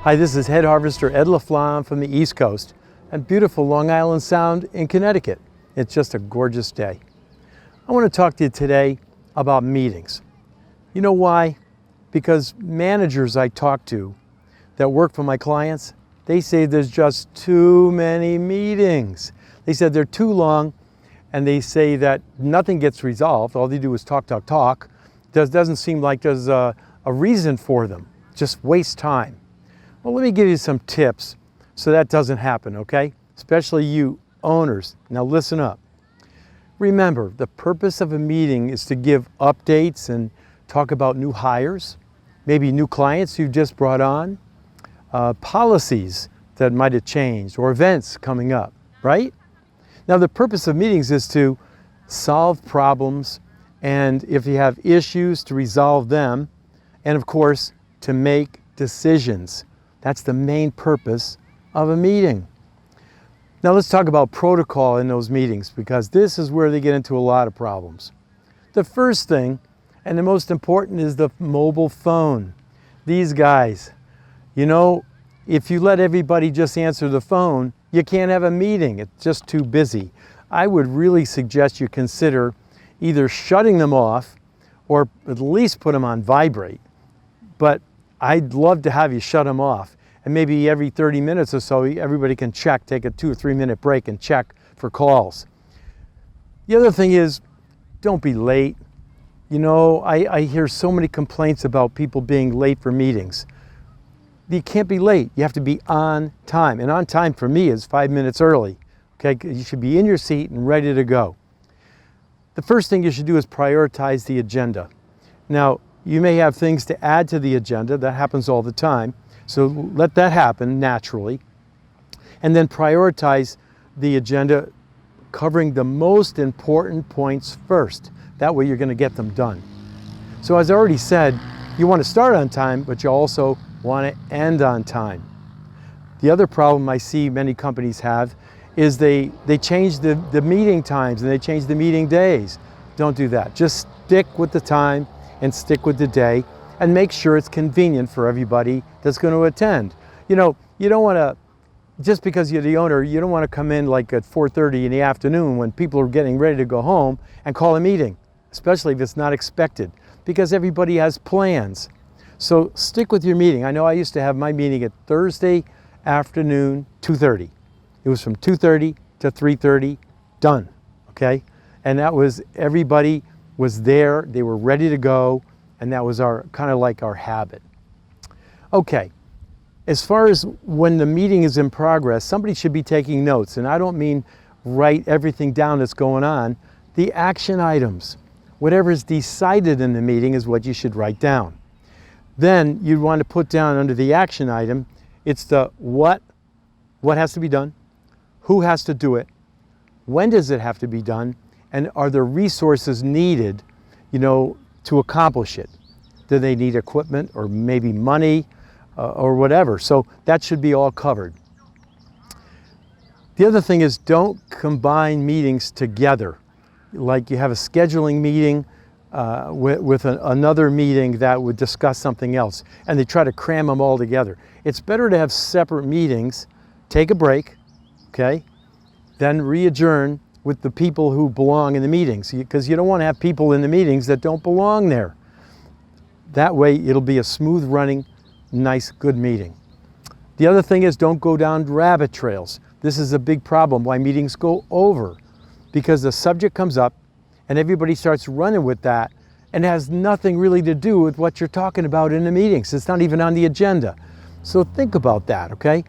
Hi, this is Head Harvester Ed LaFlamme from the East Coast and beautiful Long Island Sound in Connecticut. It's just a gorgeous day. I want to talk to you today about meetings. You know why? Because managers I talk to that work for my clients, they say there's just too many meetings. They said they're too long, and they say that nothing gets resolved. All they do is talk. Doesn't seem like there's a reason for them. Just waste time. Well, let me give you some tips so that doesn't happen, okay? Especially you owners. Now listen up. Remember, the purpose of a meeting is to give updates and talk about new hires, maybe new clients you've just brought on, policies that might have changed, or events coming up, right? Now the purpose of meetings is to solve problems, and if you have issues, to resolve them, and of course, to make decisions. That's the main purpose of a meeting. Now let's talk about protocol in those meetings, because this is where they get into a lot of problems. The first thing, and the most important, is the mobile phone. These guys, you know, if you let everybody just answer the phone, you can't have a meeting. It's just too busy. I would really suggest you consider either shutting them off or at least put them on vibrate. But I'd love to have you shut them off. And maybe every 30 minutes or so, everybody can check, take a 2 or 3 minute break and check for calls. The other thing is, don't be late. You know, I hear so many complaints about people being late for meetings. You can't be late. You have to be on time. And on time for me is 5 minutes early. Okay, you should be in your seat and ready to go. The first thing you should do is prioritize the agenda. Now, you may have things to add to the agenda. That happens all the time. So let that happen naturally. And then prioritize the agenda, covering the most important points first. That way you're going to get them done. So as I already said, you want to start on time, but you also want to end on time. The other problem I see many companies have is they change the meeting times and they change the meeting days. Don't do that. Just stick with the time and stick with the day, and make sure it's convenient for everybody that's going to attend. You know, you don't want to, just because you're the owner, you don't want to come in like at 4:30 in the afternoon when people are getting ready to go home and call a meeting, especially if it's not expected, because everybody has plans. So stick with your meeting. I know I used to have my meeting at Thursday afternoon, 2:30. It was from 2:30 to 3:30, done, okay? And that was, everybody was there, they were ready to go, and that was our kind of like our habit. Okay, as far as when the meeting is in progress, somebody should be taking notes, and I don't mean write everything down that's going on. The action items, whatever is decided in the meeting is what you should write down. Then you'd want to put down under the action item, it's the what has to be done, who has to do it, when does it have to be done, and are there resources needed, you know, to accomplish it. Do they need equipment or maybe money or whatever? So that should be all covered. The other thing is, don't combine meetings together. Like you have a scheduling meeting with another meeting that would discuss something else, and they try to cram them all together. It's better to have separate meetings, take a break, okay, then re-adjourn with the people who belong in the meetings, because you don't want to have people in the meetings that don't belong there. That way it'll be a smooth running, nice, good meeting. The other thing is, don't go down rabbit trails. This is a big problem why meetings go over, because the subject comes up and everybody starts running with that, and it has nothing really to do with what you're talking about in the meetings. It's not even on the agenda. So think about that, okay?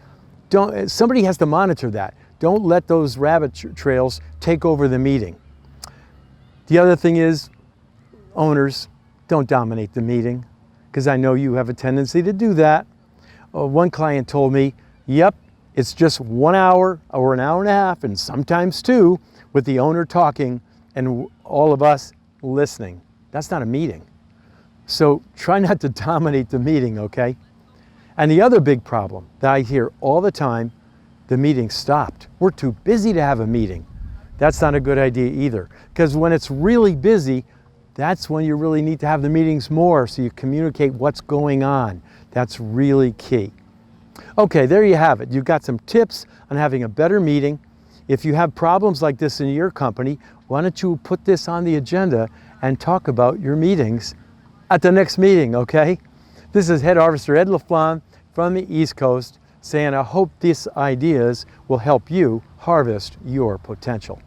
Somebody has to monitor that. Don't let those rabbit trails take over the meeting. The other thing is, owners, don't dominate the meeting, because I know you have a tendency to do that. One client told me, yep, it's just 1 hour or an hour and a half, and sometimes 2, with the owner talking and all of us listening. That's not a meeting. So try not to dominate the meeting, okay? And the other big problem that I hear all the time, the meeting stopped. We're too busy to have a meeting. That's not a good idea either, because when it's really busy, that's when you really need to have the meetings more, so you communicate what's going on. That's really key. Okay, there you have it. You've got some tips on having a better meeting. If you have problems like this in your company, why don't you put this on the agenda and talk about your meetings at the next meeting, okay? This is Head Harvester Ed LaFlamme from the East Coast saying I hope these ideas will help you harvest your potential.